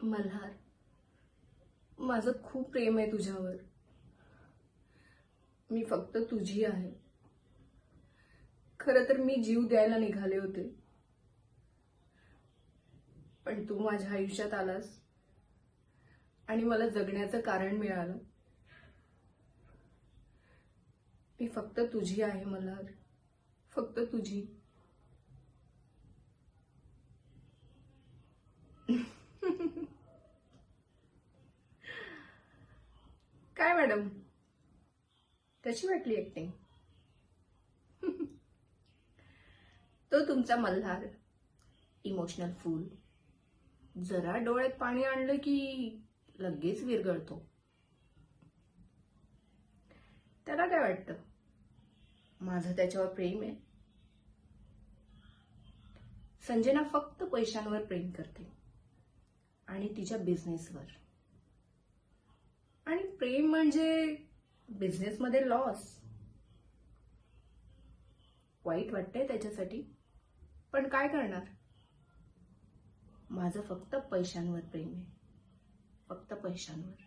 मल्हार, माझं खूप प्रेम आहे तुझ्यावर. मी फक्त तुझी आहे. खरं तर मी जीव द्यायला निघाले होते, पण तू माझ्या आयुष्यात आलास आणि मला जगण्याचं कारण मिळालं. मी फक्त तुझी आहे मल्हार, फक्त तुझी. काय मॅडम, कशी वाटली ऍक्टिंग? तो तुमचा मल्हार, इमोशनल फूल. जरा डोळ्यात पाणी आणलं की लगेच विरघळतो. त्याला काय वाटतं माझं त्याच्यावर प्रेम आहे? संजना फक्त पैशांवर प्रेम करते आणि तिच्या बिझनेसवर. आणि प्रेम म्हणजे बिझनेसमध्ये लॉस. वाईट वाटतंय त्याच्यासाठी, पण काय करणार? माझं फक्त पैशांवर प्रेम आहे, फक्त पैशांवर.